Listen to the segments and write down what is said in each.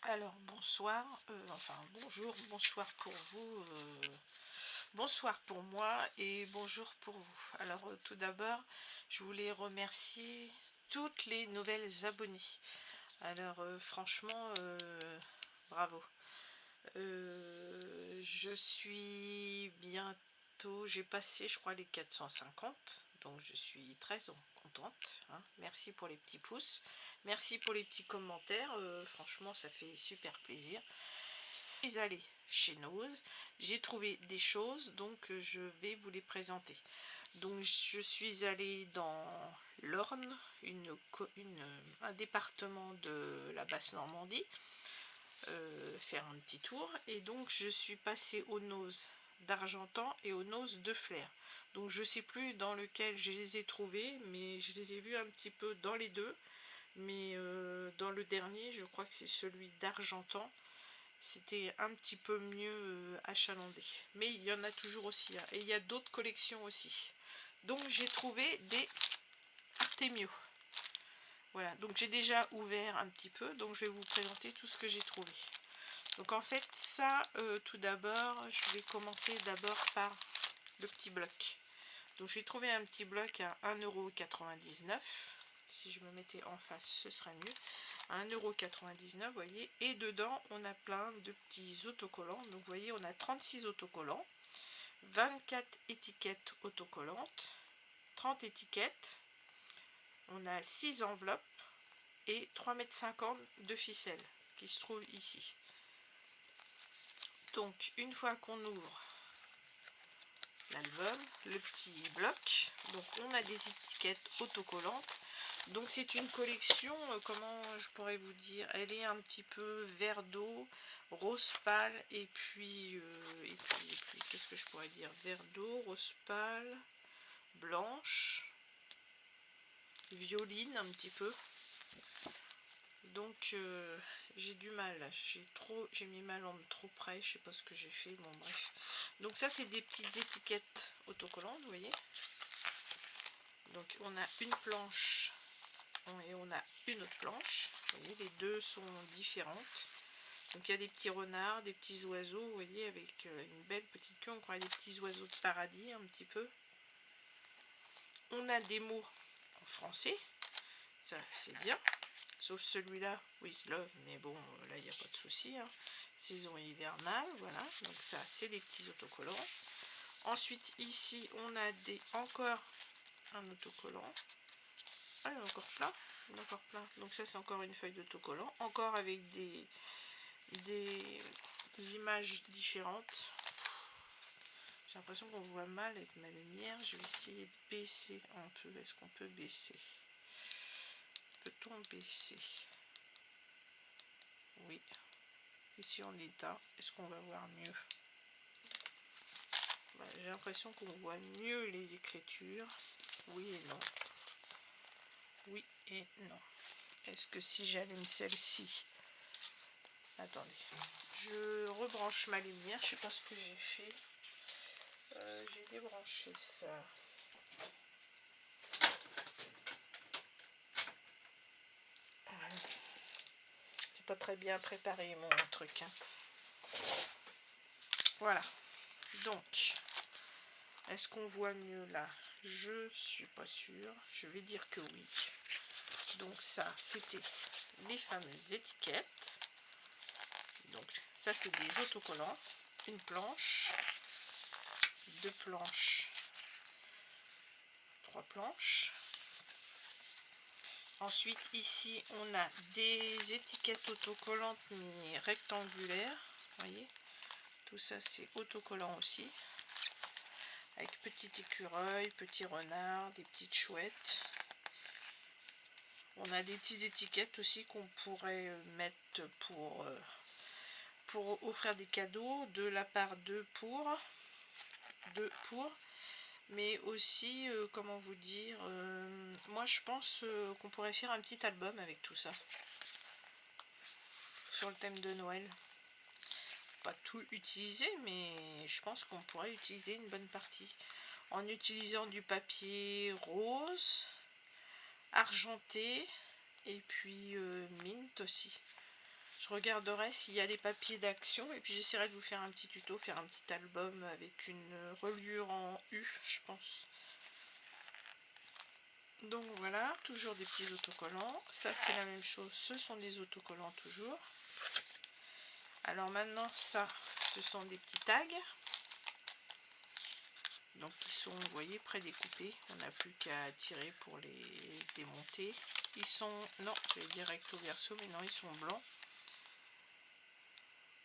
Alors bonsoir, enfin bonjour, bonsoir pour vous, bonsoir pour moi et bonjour pour vous. Alors tout d'abord, je voulais remercier toutes les nouvelles abonnées. Alors franchement, bravo. Je suis bientôt, j'ai passé je crois les 450, donc je suis très contente, hein. Merci pour les petits pouces, merci pour les petits commentaires, franchement ça fait super plaisir. Je suis allée chez Nose, j'ai trouvé des choses, donc je vais vous les présenter. Donc je suis allée dans l'Orne, un département de la Basse-Normandie, faire un petit tour, et donc je suis passée aux Nose d'Argentan et aux Nose de Flers. Donc je sais plus dans lequel je les ai trouvés, mais je les ai vus un petit peu dans les deux, mais dans le dernier je crois que c'est celui d'Argentan, c'était un petit peu mieux achalandé, mais il y en a toujours aussi, hein, et il y a d'autres collections aussi. Donc j'ai trouvé des Artemio. Voilà, donc j'ai déjà ouvert un petit peu, donc je vais vous présenter tout ce que j'ai trouvé. Donc en fait ça, tout d'abord, je vais commencer d'abord par le petit bloc. Donc j'ai trouvé un petit bloc à 1,99 €. Si je me mettais en face, ce serait mieux. À 1,99 €, vous voyez. Et dedans, on a plein de petits autocollants. Donc vous voyez, on a 36 autocollants, 24 étiquettes autocollantes, 30 étiquettes. On a 6 enveloppes et 3,50 m de ficelle qui se trouve ici. Donc une fois qu'on ouvre l'album, le petit bloc, donc on a des étiquettes autocollantes. Donc c'est une collection, comment je pourrais vous dire, elle est un petit peu vert d'eau, rose pâle, et puis qu'est-ce que je pourrais dire, vert d'eau, rose pâle, blanche, violine un petit peu. Donc j'ai du mal, j'ai mis ma lampe trop près, je sais pas ce que j'ai fait, bon bref. Donc ça c'est des petites étiquettes autocollantes, vous voyez. Donc on a une planche et on a une autre planche, vous voyez, les deux sont différentes. Donc il y a des petits renards, des petits oiseaux, vous voyez, avec une belle petite queue, on croirait des petits oiseaux de paradis un petit peu. On a des mots en français, ça c'est bien. Sauf celui-là, With Love, mais bon, là, il n'y a pas de souci, hein. Saison hivernale, voilà. Donc ça, c'est des petits autocollants. Ensuite, ici, on a encore un autocollant. Ah, il y en a encore plein. Il y en a encore plein. Donc ça, c'est encore une feuille d'autocollant. Encore avec des images différentes. J'ai l'impression qu'on voit mal avec ma lumière. Je vais essayer de baisser un peu. Est-ce qu'on peut baisser? Peut-on baisser? Oui. Ici en état, est-ce qu'on va voir mieux? Voilà, j'ai l'impression qu'on voit mieux les écritures. Oui et non. Oui et non. Est-ce que si j'allume celle-ci... Attendez. Je rebranche ma lumière. Je sais pas ce que j'ai fait. J'ai débranché ça. C'est pas très bien préparé mon truc, hein. Voilà. Donc, est-ce qu'on voit mieux là? Je suis pas sûre. Je vais dire que oui. Donc ça, c'était les fameuses étiquettes. Donc ça, c'est des autocollants. Une planche, deux planches, trois planches. Ensuite, ici, on a des étiquettes autocollantes mais rectangulaires. Vous voyez, tout ça, c'est autocollant aussi. Avec petit écureuil, petit renard, des petites chouettes. On a des petites étiquettes aussi qu'on pourrait mettre pour offrir des cadeaux de la part d'eux pour, mais aussi, comment vous dire, moi je pense qu'on pourrait faire un petit album avec tout ça, sur le thème de Noël. Pas tout utiliser, mais je pense qu'on pourrait utiliser une bonne partie, en utilisant du papier rose, argenté, et puis mint aussi. Je regarderai s'il y a des papiers d'action et puis j'essaierai de vous faire un petit tuto, faire un petit album avec une reliure en U, je pense. Donc voilà, toujours des petits autocollants. Ça c'est la même chose, ce sont des autocollants toujours. Alors maintenant ça, ce sont des petits tags. Donc ils sont, vous voyez, prédécoupés. On n'a plus qu'à tirer pour les démonter. Ils sont, non, je vais dire recto verso, mais non, ils sont blancs.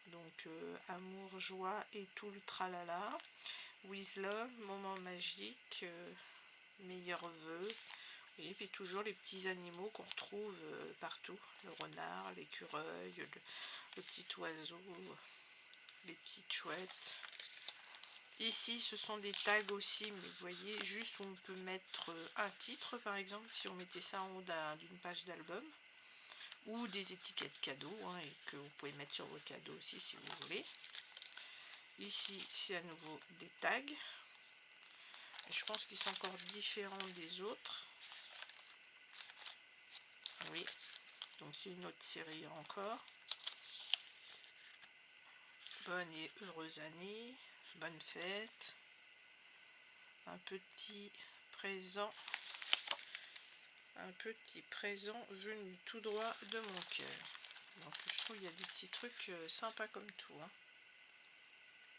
Donc amour, joie et tout le tralala. With love, moment magique, meilleurs vœux. Et puis toujours les petits animaux qu'on retrouve partout. Le renard, l'écureuil, le petit oiseau, les petites chouettes. Ici, ce sont des tags aussi, mais vous voyez, juste où on peut mettre un titre, par exemple, si on mettait ça en haut d'une page d'album, ou des étiquettes cadeaux, hein, et que vous pouvez mettre sur vos cadeaux aussi, si vous voulez. Ici, c'est à nouveau des tags. Et je pense qu'ils sont encore différents des autres. Oui, donc c'est une autre série encore. Bonne et heureuse année, bonne fête. Un petit présent venu tout droit de mon cœur. Donc je trouve qu'il y a des petits trucs sympas comme tout, hein.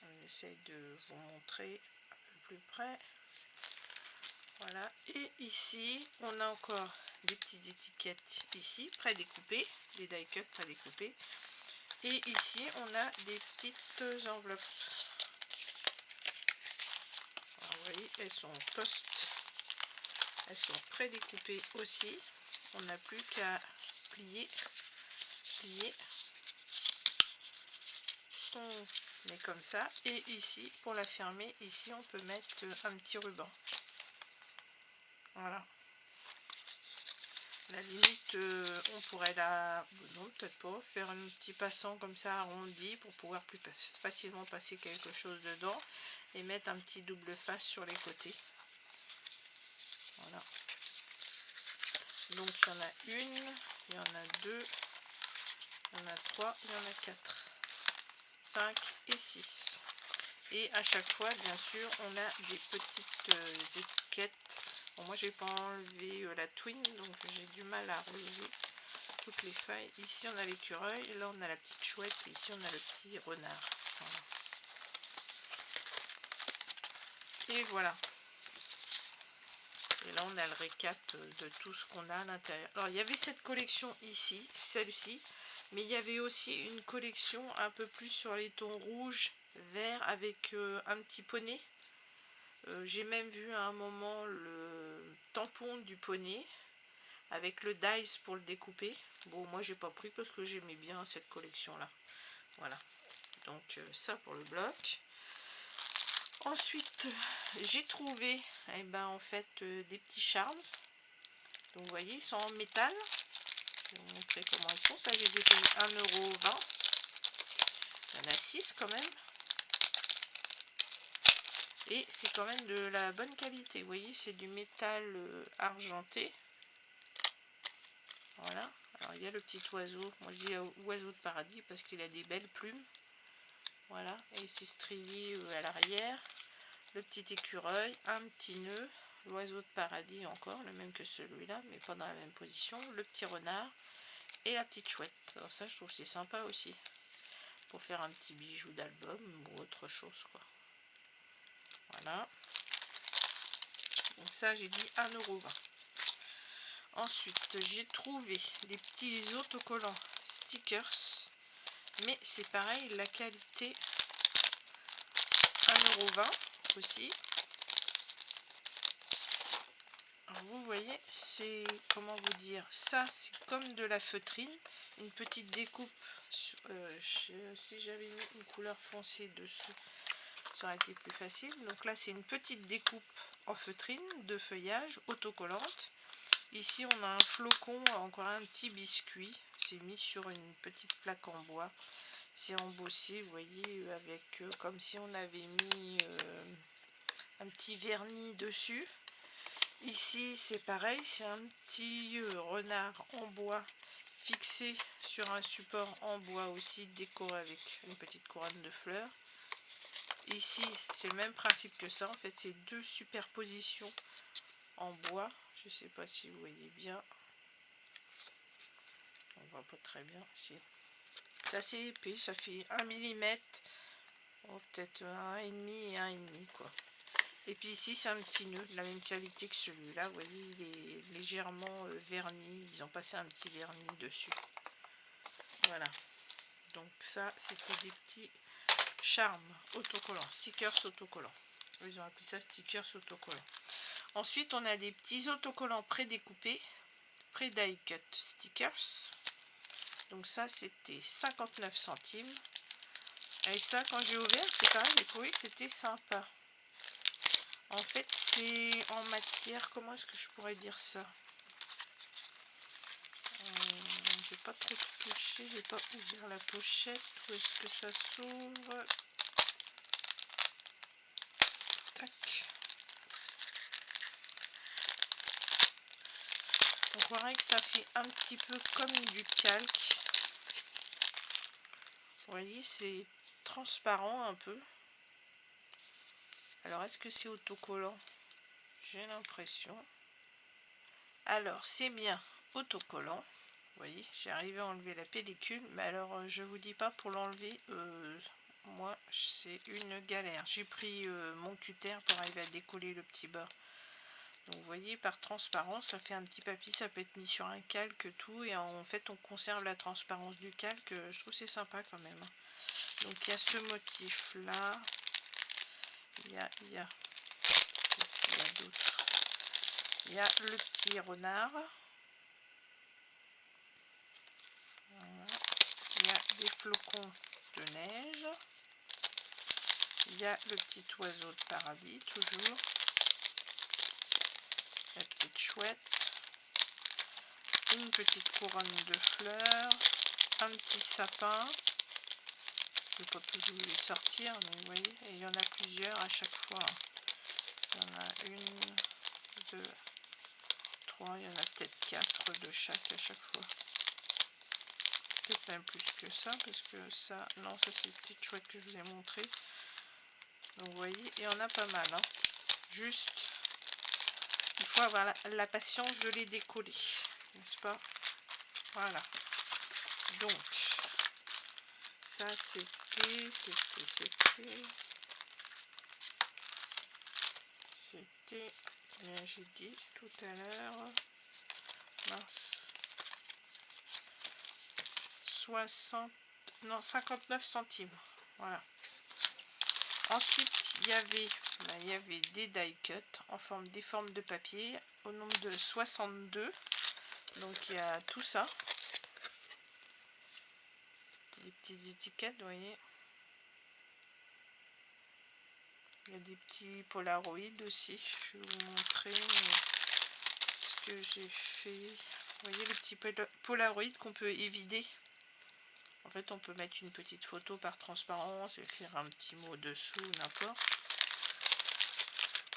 On essaye de vous montrer un peu plus près. Voilà, et ici on a encore des petites étiquettes ici prédécoupées, des die cuts prédécoupés, et ici on a des petites enveloppes. Alors, vous voyez, elles sont prédécoupées aussi. On n'a plus qu'à plier. On met comme ça, et ici pour la fermer, ici on peut mettre un petit ruban. Voilà. La limite, on pourrait non, peut-être pas, faire un petit passant comme ça arrondi pour pouvoir plus facilement passer quelque chose dedans et mettre un petit double face sur les côtés. Voilà. Donc il y en a une, il y en a deux, il y en a trois, il y en a quatre, 5 et 6. Et à chaque fois, bien sûr, on a des petites étiquettes. Bon, moi, j'ai pas enlevé la twin, donc j'ai du mal à relever toutes les feuilles. Ici, on a l'écureuil, là, on a la petite chouette, et ici, on a le petit renard. Voilà. Et voilà. Et là, on a le récap de tout ce qu'on a à l'intérieur. Alors, il y avait cette collection ici, celle-ci, mais il y avait aussi une collection un peu plus sur les tons rouges, verts, avec un petit poney. J'ai même vu à un moment le tampon du poney avec le dice pour le découper. Bon, moi j'ai pas pris parce que j'aimais bien cette collection là. Voilà, donc ça pour le bloc. Ensuite j'ai trouvé en fait des petits charms. Donc vous voyez, ils sont en métal. Je vais vous montrer comment ils sont. Ça, je les ai payés 1,20 €. Il y en a 6 quand même. Et c'est quand même de la bonne qualité. Vous voyez, c'est du métal argenté. Voilà. Alors il y a le petit oiseau. Moi je dis oiseau de paradis parce qu'il a des belles plumes. Voilà. Et c'est strié à l'arrière. Le petit écureuil, un petit nœud. L'oiseau de paradis encore, le même que celui-là, mais pas dans la même position. Le petit renard et la petite chouette. Alors ça, je trouve c'est sympa aussi. Pour faire un petit bijou d'album ou autre chose, quoi. Voilà. Donc ça, j'ai dit 1,20 €. Ensuite, j'ai trouvé des petits autocollants stickers, mais c'est pareil, la qualité 1,20 € aussi. Alors vous voyez, c'est, comment vous dire, ça c'est comme de la feutrine, une petite découpe. Si j'avais mis une couleur foncée dessous, ça aurait été plus facile. Donc là, c'est une petite découpe en feutrine de feuillage autocollante. Ici, on a un flocon, encore un petit biscuit. C'est mis sur une petite plaque en bois. C'est embossé, vous voyez, avec comme si on avait mis un petit vernis dessus. Ici, c'est pareil, c'est un petit renard en bois fixé sur un support en bois aussi, décoré avec une petite couronne de fleurs. Ici, c'est le même principe que ça. En fait, c'est deux superpositions en bois. Je ne sais pas si vous voyez bien. On voit pas très bien ici. C'est assez épais, ça fait 1 mm, oh, peut-être 1,5 et 1,5 quoi. Et puis ici c'est un petit nœud de la même qualité que celui-là, vous voyez il est légèrement verni, ils ont passé un petit vernis dessus. Voilà, donc ça c'était des petits charmes autocollants, stickers autocollants. Ils ont appelé ça stickers autocollants. Ensuite on a des petits autocollants pré-découpés, pré-die cut stickers. Donc ça c'était 59 centimes. Et ça quand j'ai ouvert c'est pareil, j'ai trouvé que c'était sympa. En fait c'est en matière, comment est-ce que je pourrais dire ça, j'ai pas trop touché, j'ai pas ouvert la pochette, où est-ce que ça s'ouvre, tac. On croirait que ça fait un petit peu comme du calque. Vous voyez, c'est transparent un peu. Alors, est-ce que c'est autocollant? J'ai l'impression. Alors, c'est bien autocollant. Vous voyez, j'ai arrivé à enlever la pellicule. Mais alors, je vous dis pas, pour l'enlever, moi, c'est une galère. J'ai pris mon cutter pour arriver à décoller le petit bord. Donc vous voyez, par transparence, ça fait un petit papier, ça peut être mis sur un calque, tout, et en fait on conserve la transparence du calque, je trouve c'est sympa quand même. Donc il y a ce motif là, il y a qu'est-ce qu'il y a d'autre, il y a le petit renard, voilà. Il y a des flocons de neige, il y a le petit oiseau de paradis, toujours, la petite chouette, une petite couronne de fleurs, un petit sapin. Je ne vais pas tous les sortir, mais vous voyez, et il y en a plusieurs à chaque fois. Il y en a une, deux, trois, il y en a peut-être 4 de chaque à chaque fois. Peut-être même plus que ça, parce que ça, non, ça c'est les petites chouettes que je vous ai montré. Donc vous voyez, il y en a pas mal. Hein. Juste, il faut avoir la patience de les décoller, n'est-ce pas? Voilà. Donc, ça c'était, j'ai dit tout à l'heure, mince, 60, non 59 centimes, voilà. Ensuite il y avait des die cut en forme, des formes de papier au nombre de 62, donc il y a tout ça, des petites étiquettes, vous voyez. Il y a des petits polaroïdes aussi, je vais vous montrer ce que j'ai fait. Vous voyez le petit polaroïde qu'on peut évider. En fait, on peut mettre une petite photo par transparence, écrire un petit mot dessous, n'importe.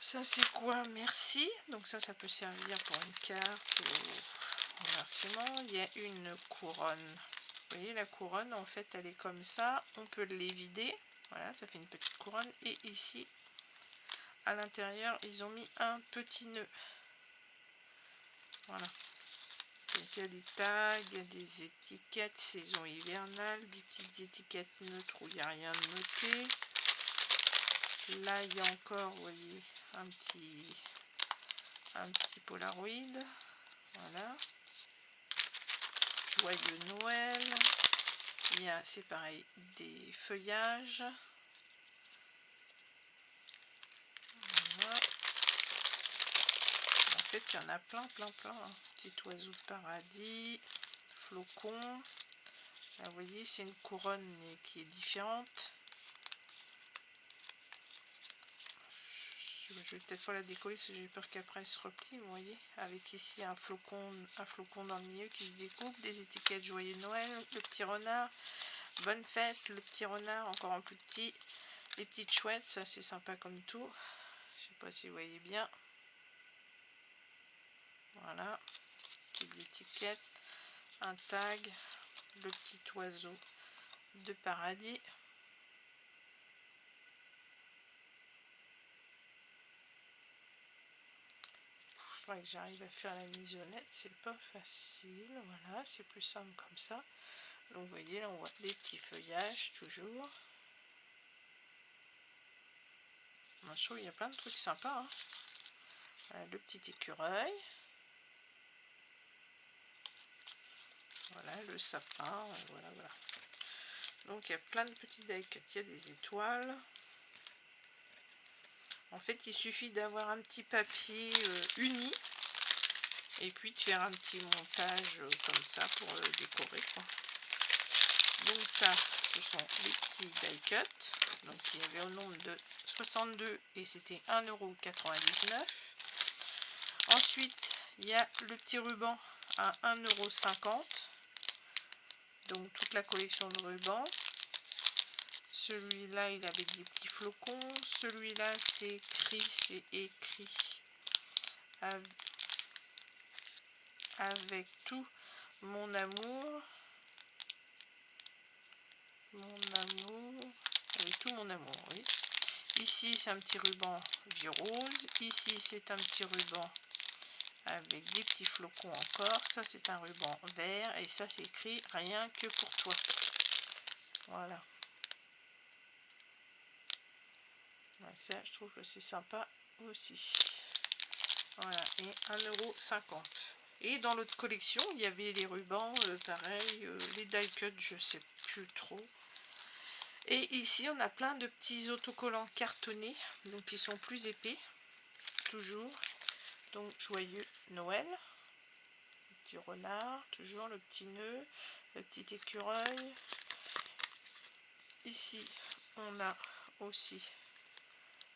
Ça, c'est quoi? Merci. Donc ça peut servir pour une carte ou remerciement. Il y a une couronne. Vous voyez, la couronne, en fait, elle est comme ça. On peut l'évider. Voilà, ça fait une petite couronne. Et ici, à l'intérieur, ils ont mis un petit nœud. Voilà. Donc il y a des tags, il y a des étiquettes saison hivernale, des petites étiquettes neutres où il n'y a rien de noté. Là il y a encore, vous voyez, un petit polaroid. Voilà. Joyeux Noël. Il y a, c'est pareil, des feuillages. Voilà. En fait il y en a plein. Hein. Petit oiseau de paradis, flocon. Là, vous voyez, c'est une couronne qui est différente. Je vais peut-être pas la décoller parce que j'ai peur qu'après elle se replie, vous voyez. Avec ici un flocon dans le milieu qui se découpe, des étiquettes joyeux Noël, le petit renard, bonne fête, le petit renard encore un plus petit, les petites chouettes, ça c'est sympa comme tout. Je sais pas si vous voyez bien. Voilà, petites étiquettes. un tag, le petit oiseau de paradis. Il faudrait que j'arrive à faire la misonnette, c'est pas facile. Voilà, c'est plus simple comme ça. Donc vous voyez, là on voit des petits feuillages toujours. Je trouve qu'il y a plein de trucs sympas, hein. Voilà, le petit écureuil. Voilà, le sapin, voilà, voilà. Donc il y a plein de petits die-cut, il y a des étoiles. En fait, il suffit d'avoir un petit papier uni et puis de faire un petit montage comme ça pour décorer, quoi. Donc ça, ce sont les petits die-cut. Donc il y avait au nombre de 62 et c'était 1,99 €. Ensuite, il y a le petit ruban à 1,50 €. Donc toute la collection de rubans. Celui-là, il avait des petits flocons. Celui-là, c'est écrit avec tout mon amour. Avec tout mon amour, oui. Ici, c'est un petit ruban vieux rose. Ici, c'est un petit ruban avec des petits flocons encore. Ça, c'est un ruban vert. Et ça, c'est écrit rien que pour toi. Voilà. Ça, je trouve que c'est sympa aussi. Voilà, et 1,50 €. Et dans l'autre collection, il y avait les rubans, pareil, les die-cut, je sais plus trop. Et ici, on a plein de petits autocollants cartonnés, donc ils sont plus épais, toujours. Donc, joyeux Noël. Le petit renard, toujours le petit nœud, le petit écureuil. Ici, on a aussi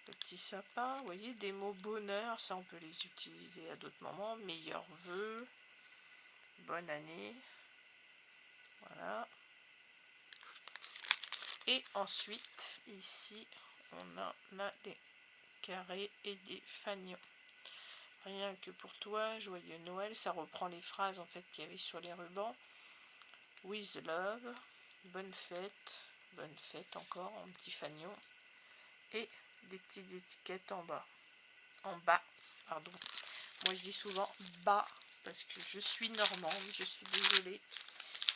le petit sapin, vous voyez, des mots bonheur, ça on peut les utiliser à d'autres moments. Meilleurs vœux, bonne année, voilà. Et ensuite, ici, on a des carrés et des fanions. Rien que pour toi, joyeux Noël, ça reprend les phrases en fait qu'il y avait sur les rubans. With love, bonne fête encore en petit fanion. Et des petites étiquettes en bas. Pardon. Moi je dis souvent bas parce que je suis normande, je suis désolée.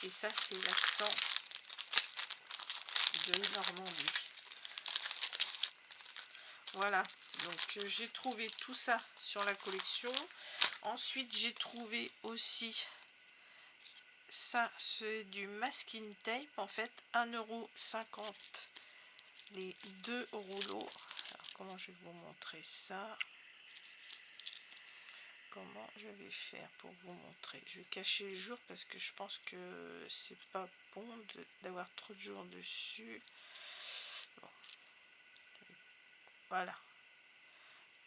Et ça c'est l'accent de Normandie. Voilà, donc j'ai trouvé tout ça sur la collection. Ensuite j'ai trouvé aussi ça, c'est du masking tape en fait, 1,50 € les 2 rouleaux. Alors comment je vais vous montrer ça? Comment je vais faire pour vous montrer? Je vais cacher le jour parce que je pense que c'est pas bon d'avoir trop de jours dessus. Bon. Voilà.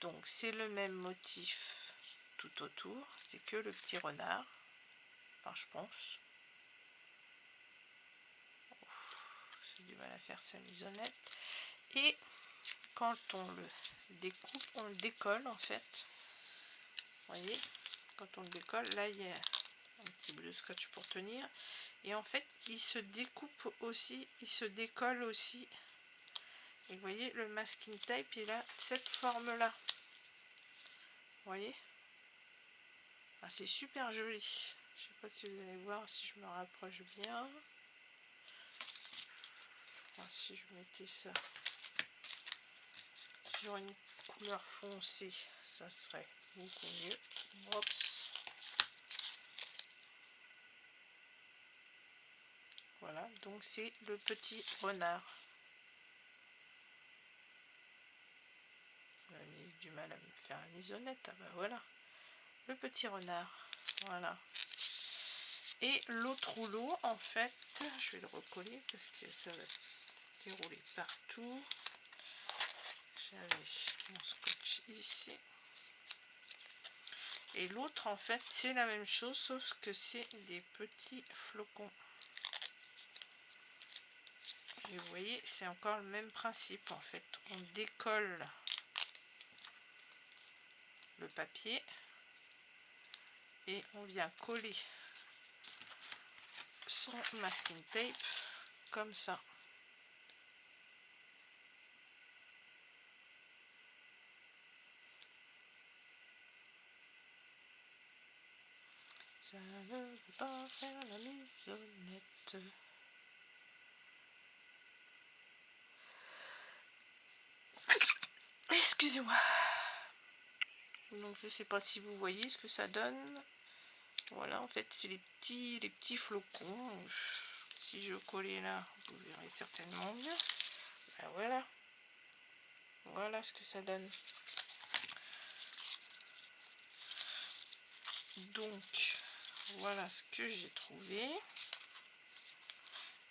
Donc c'est le même motif tout autour, c'est que le petit renard. Enfin je pense. J'ai du mal à faire sa misonnette. Et quand on le découpe, on le décolle en fait. Vous voyez, quand on le décolle, là il y a un petit bout de scotch pour tenir. Et en fait, il se découpe aussi, il se décolle aussi. Et vous voyez, le masking tape, il a cette forme-là. Vous voyez? Ah, c'est super joli. Je sais pas si vous allez voir, si je me rapproche bien. Alors, si je mettais ça sur une couleur foncée, ça serait beaucoup mieux. Oups. Voilà, donc c'est le petit renard. J'ai du mal à me faire la misonnette. Ah bah voilà, le petit renard. Voilà. Et l'autre rouleau, en fait, je vais le recoller parce que ça va se dérouler partout. J'avais mon scotch ici. Et l'autre, en fait, c'est la même chose, sauf que c'est des petits flocons. Et vous voyez, c'est encore le même principe, en fait. On décolle le papier et on vient coller son masking tape comme ça. Ça ne veut pas faire la maisonnette. Excusez-moi. Donc je sais pas si vous voyez ce que ça donne. Voilà, en fait c'est les petits flocons. Si je collais là, vous verrez certainement mieux. Ben voilà. Voilà ce que ça donne. Donc voilà ce que j'ai trouvé.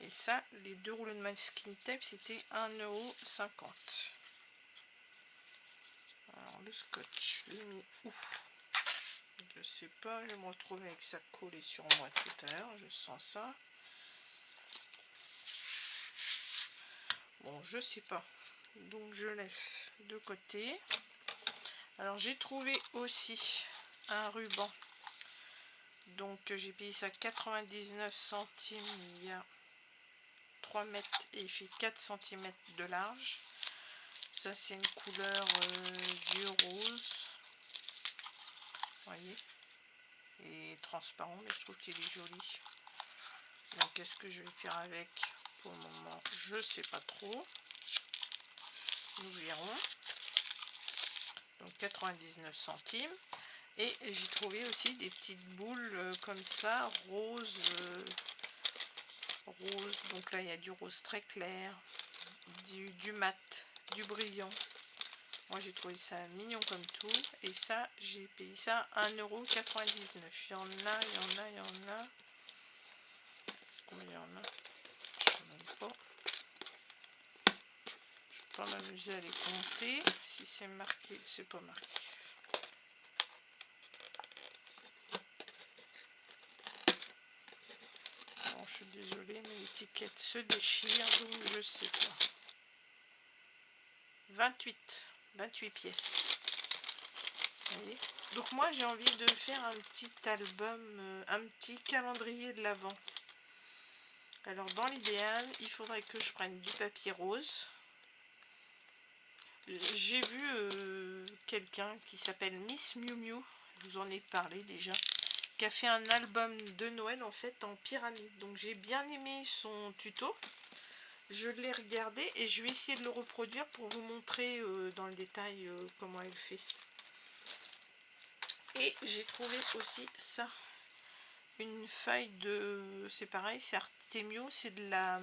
Et ça, les 2 rouleaux de masking tape, c'était 1,50 €. Alors le scotch, je l'ai mis où? Je sais pas, je vais me retrouver avec ça collé sur moi tout à l'heure, je sens ça. Bon, je sais pas. Donc je laisse de côté. Alors j'ai trouvé aussi un ruban. Donc j'ai payé ça 99 centimes, il y a 3 mètres et il fait 4 cm de large. Ça c'est une couleur du rose. Vous voyez, il est transparent mais je trouve qu'il est joli. Donc qu'est-ce que je vais faire avec? Pour le moment je sais pas trop. Nous verrons. Donc 99 centimes. Et j'ai trouvé aussi des petites boules comme ça, rose. Rose, donc là il y a du rose très clair, du mat, du brillant. Moi j'ai trouvé ça mignon comme tout. Et ça, j'ai payé ça 1,99 €. Il y en a, il y en a, il y en a. Combien il y en a? Je ne sais même pas. Je vais pas m'amuser à les compter. Si c'est marqué, c'est pas marqué. Bon, je suis désolée, mais l'étiquette se déchire, donc je sais pas. 28 pièces. Vous voyez? Donc moi j'ai envie de faire un petit album, un petit calendrier de l'Avent. Alors dans l'idéal, il faudrait que je prenne du papier rose. J'ai vu quelqu'un qui s'appelle Miss Miu Miu, je vous en ai parlé déjà, qui a fait un album de Noël en fait en pyramide. Donc j'ai bien aimé son tuto. Je l'ai regardé et je vais essayer de le reproduire pour vous montrer dans le détail comment elle fait. Et j'ai trouvé aussi ça, une feuille de, c'est pareil, c'est Artemio, c'est de la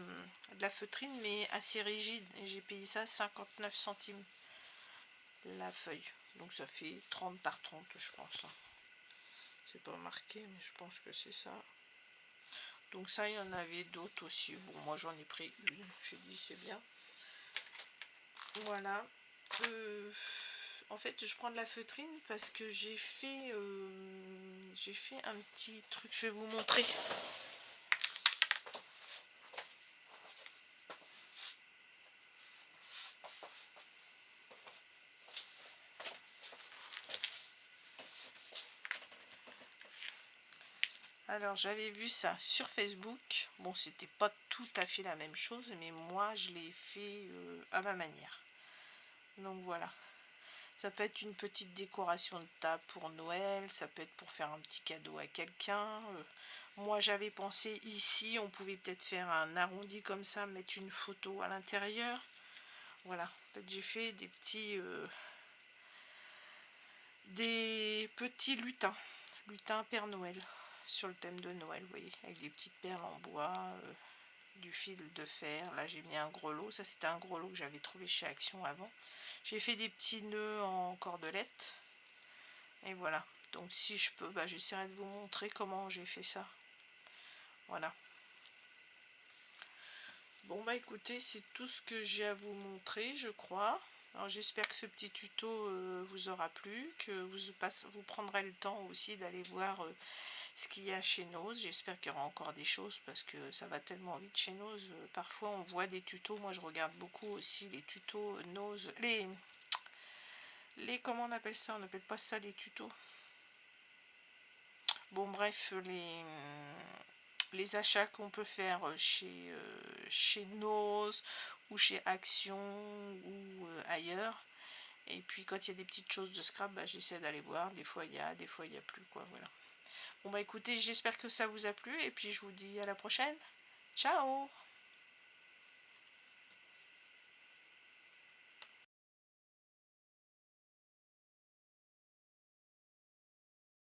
feutrine mais assez rigide. Et j'ai payé ça 59 centimes la feuille. Donc ça fait 30 par 30 je pense. C'est pas marqué mais je pense que c'est ça. Donc ça, il y en avait d'autres aussi. Bon, moi j'en ai pris une, j'ai dit c'est bien. Voilà. En fait, je prends de la feutrine parce que j'ai fait un petit truc, je vais vous montrer. Alors, j'avais vu ça sur Facebook. Bon, c'était pas tout à fait la même chose, mais moi, je l'ai fait à ma manière. Donc voilà. Ça peut être une petite décoration de table pour Noël, ça peut être pour faire un petit cadeau à quelqu'un. Moi j'avais pensé ici, on pouvait peut-être faire un arrondi comme ça, mettre une photo à l'intérieur. Voilà, en fait j'ai fait des petits lutins Père Noël, sur le thème de Noël, vous voyez, avec des petites perles en bois, du fil de fer. Là j'ai mis un grelot, ça c'était un grelot que j'avais trouvé chez Action avant. J'ai fait des petits nœuds en cordelette. Et voilà. Donc si je peux, bah, j'essaierai de vous montrer comment j'ai fait ça. Voilà. Bon bah écoutez, c'est tout ce que j'ai à vous montrer, je crois. Alors j'espère que ce petit tuto vous aura plu, que vous prendrez le temps aussi d'aller voir ce qu'il y a chez Nose. J'espère qu'il y aura encore des choses parce que ça va tellement vite chez Nose. Parfois on voit des tutos, moi je regarde beaucoup aussi les tutos Nose, comment on appelle ça? On n'appelle pas ça les tutos. Bon bref, les achats qu'on peut faire chez Noz ou chez Action ou ailleurs. Et puis quand il y a des petites choses de scrap, bah, j'essaie d'aller voir. Des fois il y a, des fois il n'y a plus, quoi. Voilà. Bon bah écoutez, j'espère que ça vous a plu et puis je vous dis à la prochaine. Ciao!